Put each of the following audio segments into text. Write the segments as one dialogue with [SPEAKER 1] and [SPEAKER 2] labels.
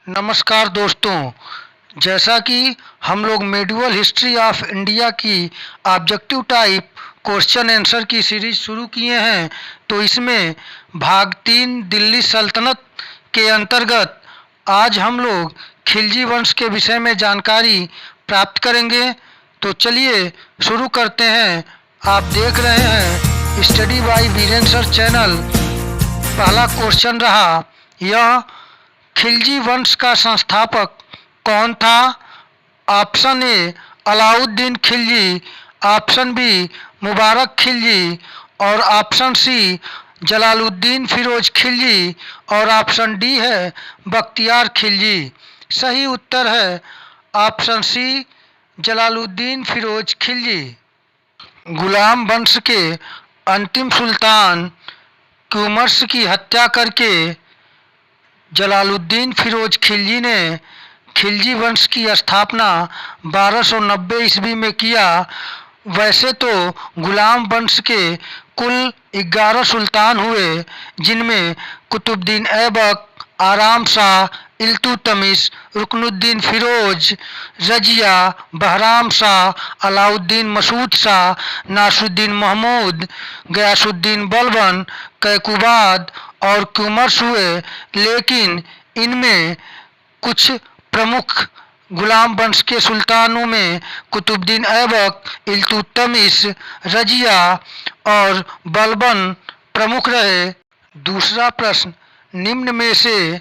[SPEAKER 1] नमस्कार दोस्तों। जैसा कि हम लोग मेडिवल हिस्ट्री ऑफ इंडिया की ऑब्जेक्टिव टाइप क्वेश्चन आंसर की सीरीज शुरू किए हैं, तो इसमें भाग 3 दिल्ली सल्तनत के अंतर्गत आज हम लोग खिलजी वंश के विषय में जानकारी प्राप्त करेंगे। तो चलिए शुरू करते हैं। आप देख रहे हैं study by Virendra sir channel. पहला क्वेश्चन रहा यह, खिलजी वंश का संस्थापक कौन था? Option A Alauddin Khilji, option B Mubarak Khilji और ऑप्शन सी जलालुद्दीन फिरोज खिलजी और ऑप्शन डी है बख्तियार खिलजी। सही उत्तर है ऑप्शन सी जलालुद्दीन फिरोज खिलजी। गुलाम वंश के अंतिम सुल्तान क्यूमर्स की हत्या करके जलालुद्दीन फिरोज खिलजी ने खिलजी वंश की स्थापना 1290 ईस्वी में किया। वैसे तो गुलाम वंश के कुल 11 सुल्तान हुए, जिनमें कुतुबुद्दीन ऐबक, आराम शाह, इल्तुतमिश, रुकनुद्दीन फिरोज, रजिया, बहराम शाह, अलाउद्दीन मसूद शाह, नासरुद्दीन महमूद, गयासुद्दीन बलबन, कैकुबाद और क्यूमर्स हुए। लेकिन इनमें कुछ प्रमुख गुलाम वंश के सुल्तानों में कुतुबुद्दीन ऐबक, इल्तुतमिश, रजिया और बलबन प्रमुख रहे। दूसरा प्रश्न, निम्न में से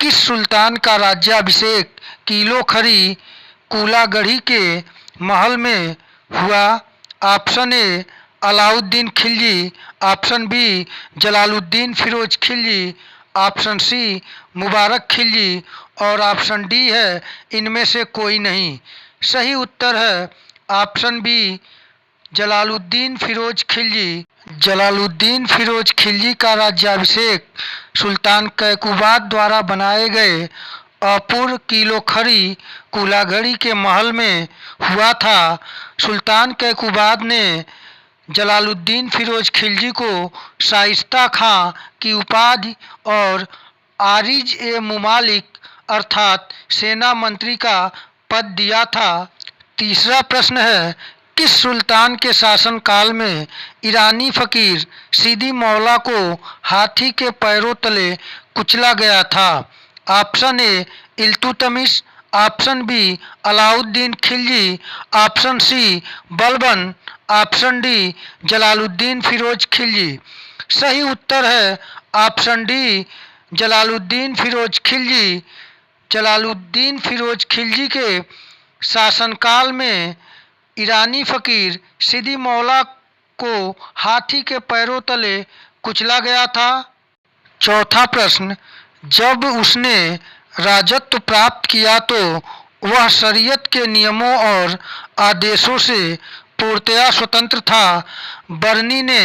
[SPEAKER 1] किस सुल्तान का राज्याभिषेक किलो खरी कूलागढ़ी के महल में हुआ? Option A Alauddin Khilji, option B Jalaluddin Firoz Khilji, option C Mubarak Khilji और ऑप्शन डी है इनमें से कोई नहीं। सही उत्तर है ऑप्शन बी जलालुद्दीन फिरोज खिलजी। जलालुद्दीन फिरोज खिलजी का राज्याभिषेक सुल्तान कैकुबाद द्वारा बनाए गए अपूर्व किलो खरी कूलागढ़ी के महल में हुआ था। सुल्तान कैकुबाद ने जलालुद्दीन फिरोज खिलजी को शाइस्ता खां की उपाधि और आरिज ए मुमालिक अर्थात सेना मंत्री का पद दिया था। तीसरा प्रश्न है, किस सुल्तान के शासनकाल में ईरानी फकीर सीदी मौला को हाथी के पैरों तले कुचला गया था? Option A Iltutmish, option B Alauddin Khilji, option C Balban, option D Jalaluddin Firoz Khilji. सही उत्तर है ऑप्शन डी जलालुद्दीन फिरोज खिलजी। जलालुद्दीन फिरोज खिलजी के शासनकाल में ईरानी फकीर सीदी मौला को हाथी के पैरों तले कुचला गया था। चौथा प्रश्न, जब उसने राजत्व प्राप्त किया तो वह शरीयत के नियमों और आदेशों से पूर्णतया स्वतंत्र था। बर्नी ने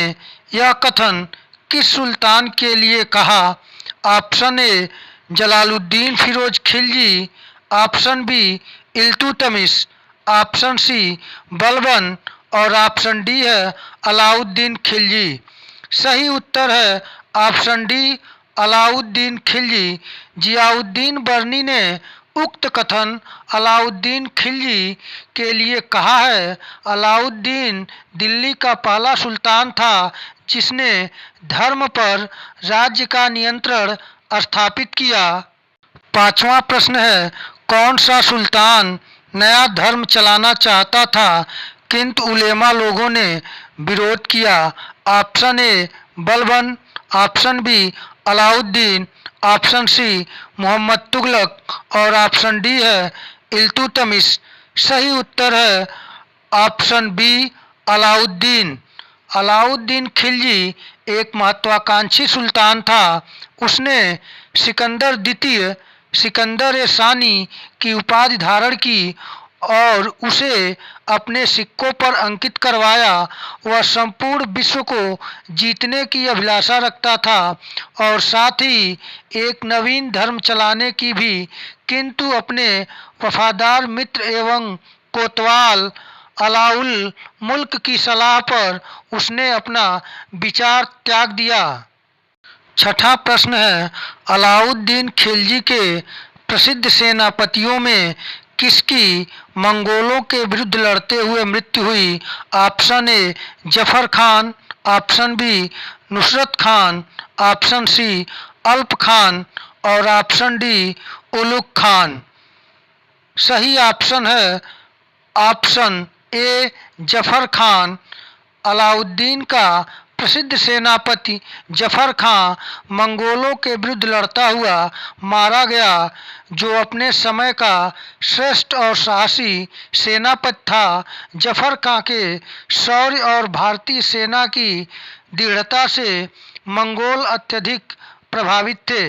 [SPEAKER 1] यह कथन किस सुल्तान के लिए कहा? Option A Jalaluddin Firoz Khilji, option B Iltutmish, option C Balban और ऑप्शन डी है अलाउद्दीन खिलजी। सही उत्तर है ऑप्शन डी अलाउद्दीन खिलजी। जियाउद्दीन बर्नी ने उक्त कथन अलाउद्दीन खिलजी के लिए कहा है। अलाउद्दीन दिल्ली का पहला सुल्तान था जिसने धर्म पर राज्य का नियंत्रण स्थापित किया। पांचवा प्रश्न है, कौन सा सुल्तान नया धर्म चलाना चाहता था किंतु उलेमा लोगों ने विरोध किया? Option A Balban, option B Alauddin, option C Mohammad Tughlaq और ऑप्शन डी है इल्तुतमिश। सही उत्तर है ऑप्शन बी अलाउद्दीन। अलाउद्दीन खिलजी एक महत्वाकांक्षी सुल्तान था। उसने सिकंदर द्वितीय, सिकंदर ए सानी की उपाधि धारण की और उसे अपने सिक्कों पर अंकित करवाया। वह संपूर्ण विश्व को जीतने की अभिलाषा रखता था और साथ ही एक नवीन धर्म चलाने की भी, किंतु अपने वफादार मित्र एवं कोतवाल अलाउल मुल्क की सलाह पर उसने अपना विचार त्याग दिया। छठा प्रश्न है, अलाउद्दीन खिलजी के प्रसिद्ध सेनापतियों में किसकी मंगोलों के विरुद्ध लड़ते हुए मृत्यु हुई? Option A Zafar Khan, option B Nusrat Khan, option C Alp Khan और ऑप्शन डी उलुग खान। सही ऑप्शन है ऑप्शन ए जफर खान। अलाउद्दीन का प्रसिद्ध सेनापति जफर खान मंगोलों के विरुद्ध लड़ता हुआ मारा गया, जो अपने समय का श्रेष्ठ और साहसी सेनापति था। जफर खान के शौर्य और भारतीय सेना की दृढ़ता से मंगोल अत्यधिक प्रभावित थे।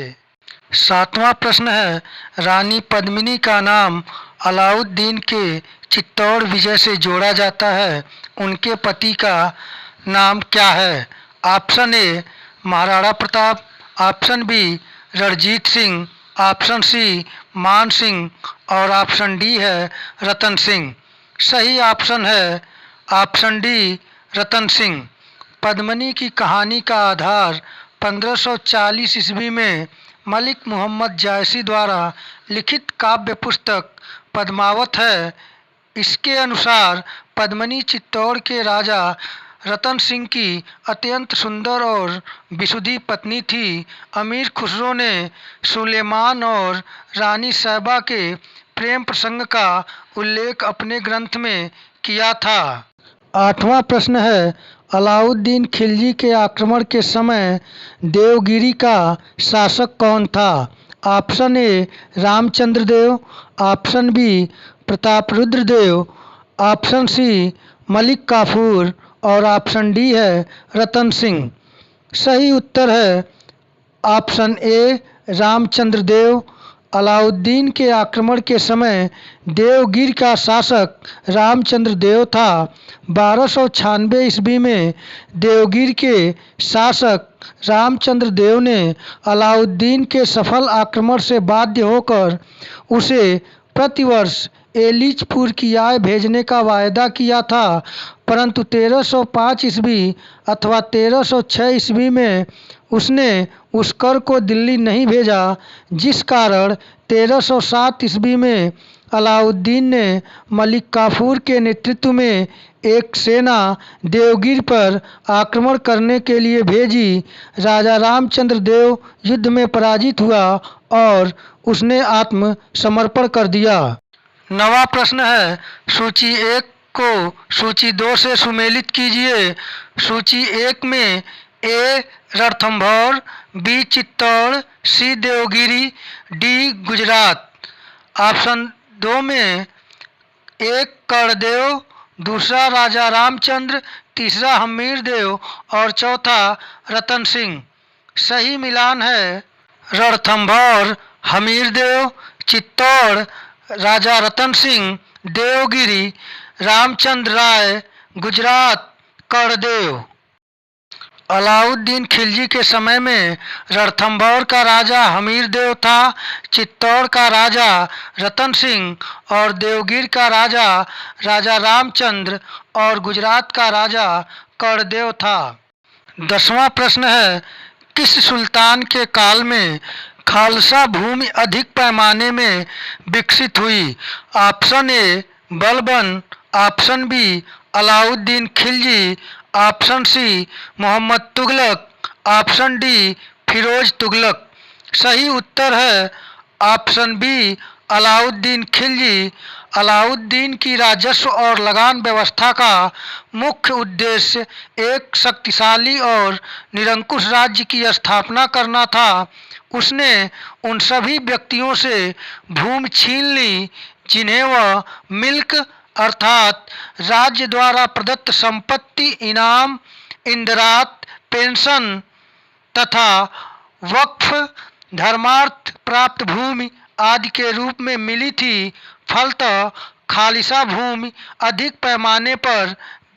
[SPEAKER 1] 7वां प्रश्न है, रानी पद्मिनी का नाम अलाउद्दीन के चित्तौड़ विजय से जोड़ा जाता है, उनके पति का नाम क्या है? Option A Maharana Pratap, option B Ranjit Singh, option C Man Singh और ऑप्शन डी है रतन सिंह। सही ऑप्शन है ऑप्शन डी रतन सिंह। पद्मिनी की कहानी का आधार 1540 ईस्वी में मलिक मोहम्मद जायसी द्वारा लिखित काव्य पुस्तक पद्मावत है। इसके अनुसार पद्मिनी चित्तौड़ के राजा रतन सिंह की अत्यंत सुंदर और विशुद्धी पत्नी थी। अमीर खुसरो ने सुलेमान और रानी साहिबा के प्रेम प्रसंग का उल्लेख अपने ग्रंथ में किया था। 8वां प्रश्न है, अलाउद्दीन खिलजी के आक्रमण के समय देवगिरी का शासक कौन था? Option A Ramchandra Dev, option B Prataparudra Dev, option C Malik Kafur और ऑप्शन डी है रतन सिंह। सही उत्तर है ऑप्शन ए रामचंद्र देव। अलाउद्दीन के आक्रमण के समय देवगिर का शासक रामचंद्र देव था। 1296 ईस्वी में देवगिर के शासक रामचंद्र देव ने अलाउद्दीन के सफल आक्रमण से बाध्य होकर उसे प्रतिवर्ष एलिचपुर की आय भेजने का वायदा किया था, परंतु 1305 ईस्वी अथवा 1306 ईस्वी में उसने उस कर को दिल्ली नहीं भेजा, जिस कारण 1307 ईस्वी में अलाउद्दीन ने मलिक काफूर के नेतृत्व में एक सेना देवगिर पर आक्रमण करने के लिए भेजी। राजा रामचंद्र देव युद्ध में पराजित हुआ और उसने आत्मसमर्पण कर दिया। 9वां प्रश्न है, सूची 1 को सूची 2 से सुमेलित कीजिए। सूची 1 में ए रणथंभौर, बी चित्तौड़, सी देवगिरी, डी गुजरात। ऑप्शन 2 में एक कर्णदेव, दूसरा राजा रामचंद्र, तीसरा हमीर देव और चौथा रतन सिंह। सही मिलान है रणथंभौर हमीर देव, चित्तौड़ राजा रतन सिंह, देवगिरी रामचंद्र राय, गुजरात कर्णदेव। अलाउद्दीन खिलजी के समय में रणथंभौर का राजा हमीर देव था, चित्तौड़ का राजा रतन सिंह और देवगिर का राजा राजा रामचंद्र और गुजरात का राजा कर्णदेव था। 10वां प्रश्न है, किस सुल्तान के काल में खालसा भूमि अधिक पैमाने में विकसित हुई? Option A Balban, option B Alauddin Khilji, option C Mohammad Tughlaq, option D Firoz Tughlaq. सही उत्तर है ऑप्शन बी अलाउद्दीन खिलजी। अलाउद्दीन की राजस्व और लगान व्यवस्था का मुख्य उद्देश्य एक शक्तिशाली और निरंकुश राज्य की स्थापना करना था। उसने उन सभी व्यक्तियों से भूमि छीन ली जिन्हें वह मिल्क अर्थात राज्य द्वारा प्रदत्त संपत्ति, इनाम, इंदरात, पेंशन तथा वक्फ, धर्मार्थ प्राप्त भूमि आदि के रूप में मिली थी। फलतः खालिसा भूमि अधिक पैमाने पर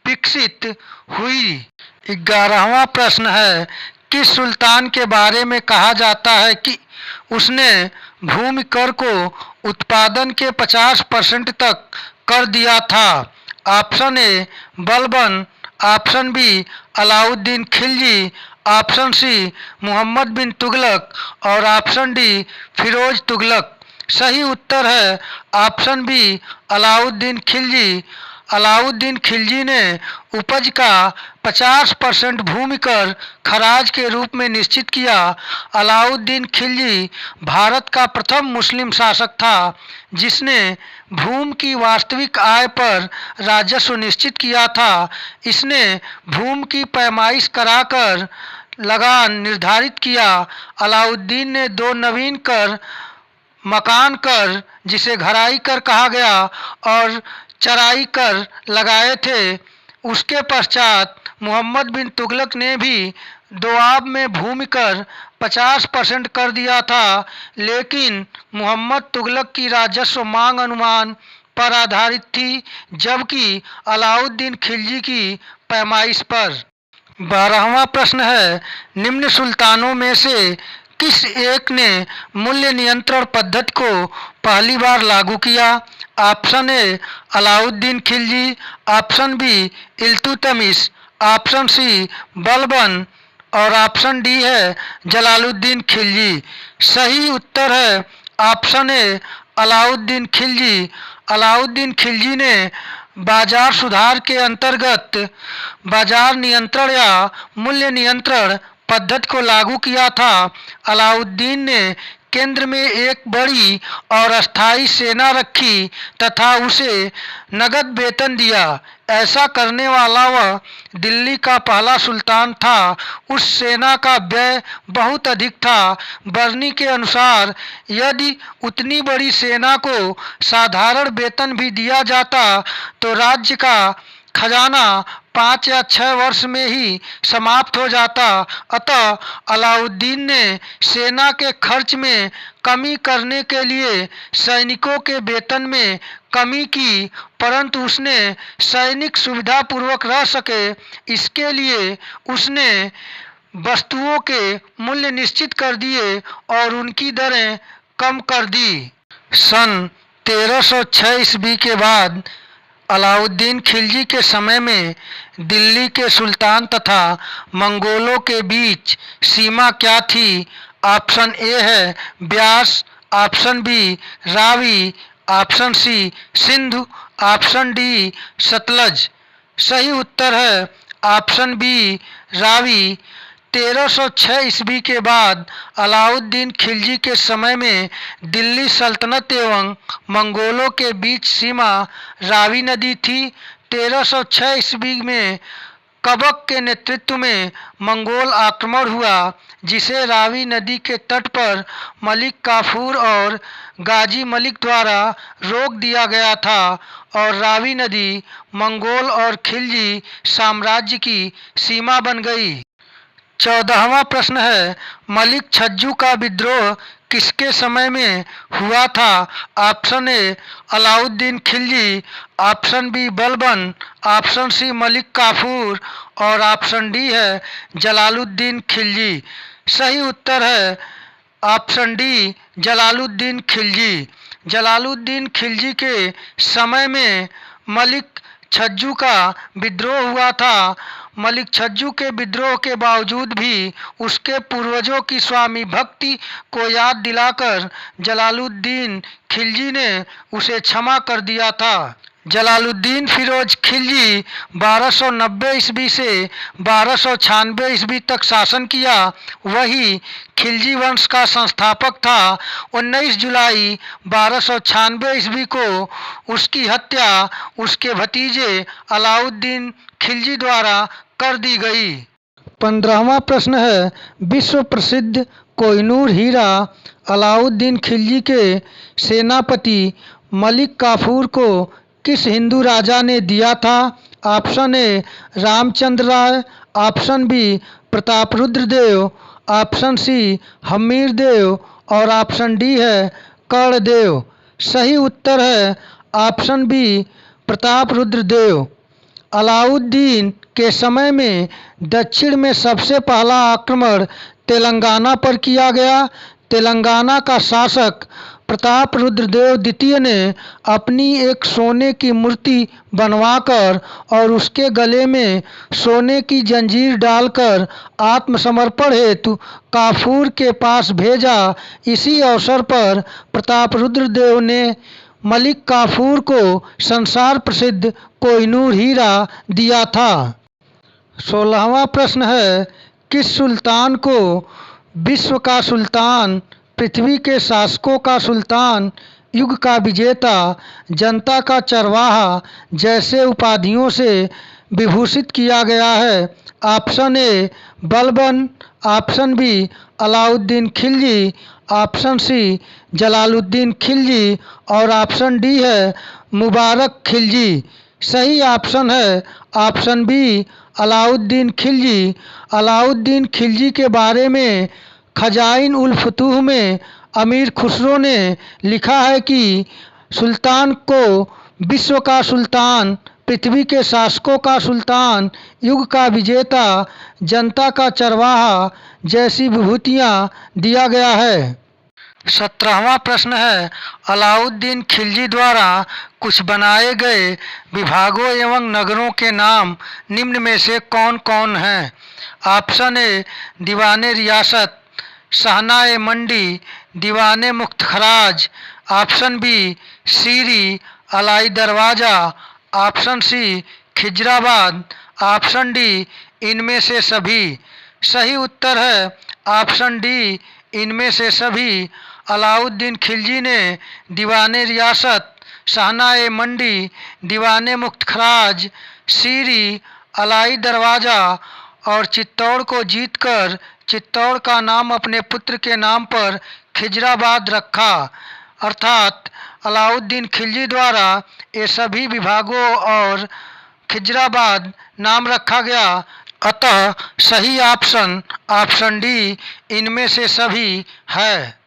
[SPEAKER 1] विकसित हुई। 11वां प्रश्न है, किस सुल्तान के बारे में कहा जाता है कि उसने भूमि कर को उत्पादन के 50% तक कर दिया था? Option A Balban, option B Alauddin Khilji, option C Mohammad bin Tughlaq और ऑप्शन डी फिरोज तुगलक। सही उत्तर है ऑप्शन बी अलाउद्दीन खिलजी। अलाउद्दीन खिलजी ने उपज का 50% भूमि कर खराज के रूप में निश्चित किया। अलाउद्दीन खिलजी भारत का प्रथम मुस्लिम शासक था जिसने भूमि की वास्तविक आय पर राजस्व निश्चित किया था। इसने भूमि की पैमाइश कराकर लगान निर्धारित किया। अलाउद्दीन ने दो नवीन कर, मकान कर जिसे घराई कर कहा गया और चराई कर लगाए थे। उसके पश्चात मोहम्मद बिन तुगलक ने भी दोआब में भूमि कर 50% कर दिया था, लेकिन मोहम्मद तुगलक की राजस्व मांग अनुमान पर आधारित थी, जबकि अलाउद्दीन खिलजी की पैमाइश पर। 12वां प्रश्न है, निम्न सुल्तानों में से किस एक ने मूल्य नियंत्रण पद्धति को पहली बार लागू किया? Option A Alauddin Khilji, option B Iltutmish, option C Balban और ऑप्शन डी है जलालुद्दीन खिलजी। सही उत्तर है ऑप्शन ए अलाउद्दीन खिलजी। अलाउद्दीन खिलजी ने बाजार सुधार के अंतर्गत बाजार नियंत्रण या मूल्य नियंत्रण पद्धति को लागू किया था। अलाउद्दीन ने केंद्र में एक बड़ी और अस्थायी सेना रखी तथा उसे नगद वेतन दिया। ऐसा करने वाला वह दिल्ली का पहला सुल्तान था। उस सेना का व्यय बहुत अधिक था। बरनी के अनुसार यदि उतनी बड़ी सेना को साधारण वेतन भी दिया जाता तो राज्य का खजाना 5 या 6 वर्ष में ही समाप्त हो जाता। अतः अलाउद्दीन ने सेना के खर्च में कमी करने के लिए सैनिकों के वेतन में कमी की, परंतु उसने सैनिक सुविधापूर्वक रह सके इसके लिए उसने वस्तुओं के मूल्य निश्चित कर दिए और उनकी दरें कम कर दी। सन 1306 ईस्वी के बाद अलाउद्दीन खिलजी के समय में दिल्ली के सुल्तान तथा मंगोलों के बीच सीमा क्या थी? ऑप्शन ए है Beas, option B Ravi, option C Sindhu, option D Sutlej. सही उत्तर है ऑप्शन बी रावी। 1306 ईस्वी के बाद अलाउद्दीन खिलजी के समय में दिल्ली सल्तनत एवं मंगोलों के बीच सीमा रावी नदी थी। 1306 ईस्वी में कबक के नेतृत्व में मंगोल आक्रमण हुआ, जिसे रावी नदी के तट पर मलिक काफूर और गाजी मलिक द्वारा रोक दिया गया था और रावी नदी मंगोल और खिलजी साम्राज्य की सीमा बन गई। 14वां प्रश्न है, मलिक छज्जू का विद्रोह किसके समय में हुआ था? Option A Alauddin Khilji, option B Balban, option C Malik Kafur और ऑप्शन डी है जलालुद्दीन खिलजी। सही उत्तर है ऑप्शन डी जलालुद्दीन खिलजी। जलालुद्दीन खिलजी के समय में मलिक छज्जू का विद्रोह हुआ था। मलिक छज्जू के विद्रोह के बावजूद भी उसके पूर्वजों की स्वामी भक्ति को याद दिलाकर जलालुद्दीन खिलजी ने उसे क्षमा कर दिया था। जलालुद्दीन फिरोज खिलजी 1290 ईस्वी से 1296 ईस्वी तक शासन किया। वही खिलजी वंश का संस्थापक था। 19 जुलाई 1296 ईस्वी को उसकी हत्या उसके भतीजे अलाउद्दीन खिलजी द्वारा कर दी गई। 15वां प्रश्न है, विश्व प्रसिद्ध कोहिनूर हीरा अलाउद्दीन खिलजी के सेनापति मलिक काफूर को किस हिंदू राजा ने दिया था? Option A Ramchandra Rai, option B Prataparudra Dev, option C Hamir Dev और ऑप्शन डी है कर्णदेव। सही उत्तर है ऑप्शन बी प्रतापरुद्र देव। अलाउद्दीन के समय में दक्षिण में सबसे पहला आक्रमण तेलंगाना पर किया गया। तेलंगाना का शासक प्रताप रुद्रदेव द्वितीय ने अपनी एक सोने की मूर्ति बनवाकर और उसके गले में सोने की जंजीर डालकर आत्मसमर्पण हेतु काफूर के पास भेजा। इसी अवसर पर प्रताप रुद्रदेव ने मलिक काफूर को संसार प्रसिद्ध कोहिनूर हीरा दिया था। 16वां प्रश्न है, किस सुल्तान को विश्व का सुल्तान, पृथ्वी के शासकों का सुल्तान, युग का विजेता, जनता का चरवाहा जैसे उपाधियों से विभूषित किया गया है? Option A Balban, option B Alauddin Khilji, option C Jalaluddin Khilji और ऑप्शन डी है मुबारक खिलजी। सही ऑप्शन है ऑप्शन बी अलाउद्दीन खिलजी। अलाउद्दीन खिलजी के बारे में खजाइन उल फुतूह में अमीर खुसरो ने लिखा है कि सुल्तान को विश्व का सुल्तान, पृथ्वी के शासकों का सुल्तान, युग का विजेता, जनता का चरवाहा जैसी विभूतियां दिया गया है। 17वां प्रश्न है, अलाउद्दीन खिलजी द्वारा कुछ बनाए गए विभागों एवं नगरों के नाम निम्न में से कौन कौन हैं? ऑप्शन ए दीवाने रियासत, शाहनाए मंडी, दीवाने मुख्त खराज, option B Siri Alai Darwaza, option C Khizrabad, option D इनमें से सभी। सही उत्तर है ऑप्शन डी इनमें से सभी। अलाउद्दीन खिलजी ने दीवाने रियासत, शाहनाए मंडी, दीवाने मुख्त खराज, सीरी अलाई दरवाज़ा और चित्तौड़ को जीतकर चित्तौड़ का नाम अपने पुत्र के नाम पर खिजराबाद रखा। अर्थात अलाउद्दीन खिलजी द्वारा ये सभी विभागों और खिजराबाद नाम रखा गया। अतः सही ऑप्शन ऑप्शन डी इनमें से सभी है।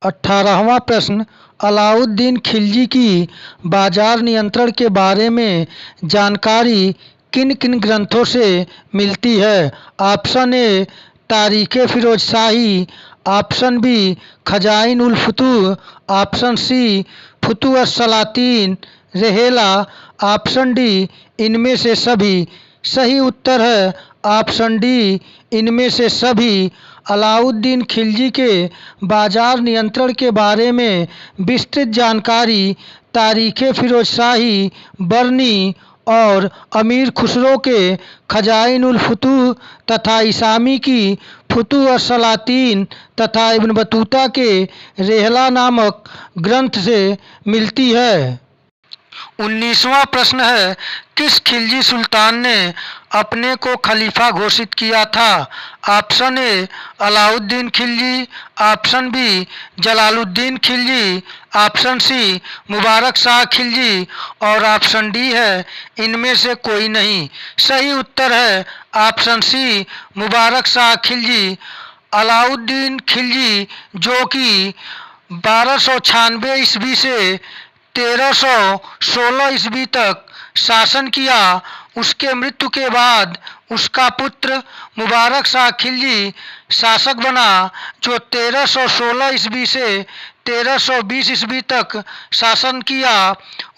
[SPEAKER 1] 18वां प्रश्न, अलाउद्दीन खिलजी की बाजार नियंत्रण के बारे में जानकारी किन किन ग्रंथों से मिलती है? ऑप्शन ए तारीख़ फिरोज शाही, ऑप्शन बी खजाइन उल फुतूह, ऑप्शन सी फुतूह सलातीन रहेला, ऑप्शन डी इनमें से सभी। सही उत्तर है ऑप्शन डी इनमें से सभी। अलाउद्दीन खिलजी के बाजार नियंत्रण के बारे में विस्तृत जानकारी तारीख़ फिरोज शाही, बरनी और अमीर खुसरो के खजाइन उल फुतूह तथा इसामी की फुतूह सलातीन तथा इब्न बतूता के रेहला नामक ग्रंथ से मिलती है। 19वां प्रश्न है, किस खिलजी सुल्तान ने अपने को खलीफा घोषित किया था? Option A Alauddin Khilji, option B Jalaluddin Khilji, option C Mubarak Shah Khilji और ऑप्शन डी है इनमें से कोई नहीं। सही उत्तर है ऑप्शन सी मुबारक शाह खिलजी। अलाउद्दीन खिलजी जो कि 1296 ईस्वी से 1316 ईस्वी तक शासन किया, उसके मृत्यु के बाद उसका पुत्र मुबारक शाह खिलजी शासक बना, जो 1316 ईस्वी से 1320 ईस्वी तक शासन किया।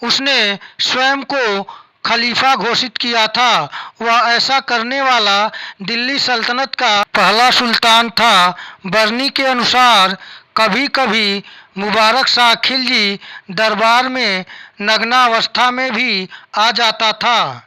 [SPEAKER 1] उसने स्वयं को खलीफा घोषित किया था। वह ऐसा करने वाला दिल्ली सल्तनत का पहला सुल्तान था। बरनी के अनुसार कभी कभी मुबारक शाह खिलजी दरबार में नग्नावस्था में भी आ जाता था।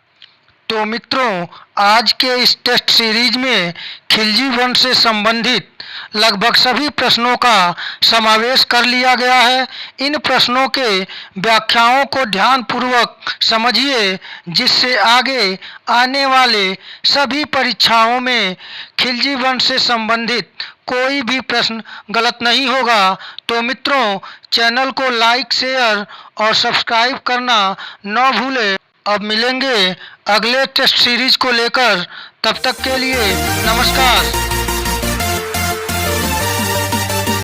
[SPEAKER 1] तो मित्रों, आज के इस टेस्ट सीरीज में खिलजी वंश से संबंधित लगभग सभी प्रश्नों का समावेश कर लिया गया है। इन प्रश्नों के व्याख्याओं को ध्यानपूर्वक समझिए, जिससे आगे आने वाले सभी परीक्षाओं में खिलजी वंश से संबंधित कोई भी प्रश्न गलत नहीं होगा। तो मित्रों, चैनल को लाइक, शेयर और सब्सक्राइब करना न भूलें। अब मिलेंगे अगले टेस्ट सीरीज को लेकर, तब तक के लिए नमस्कार।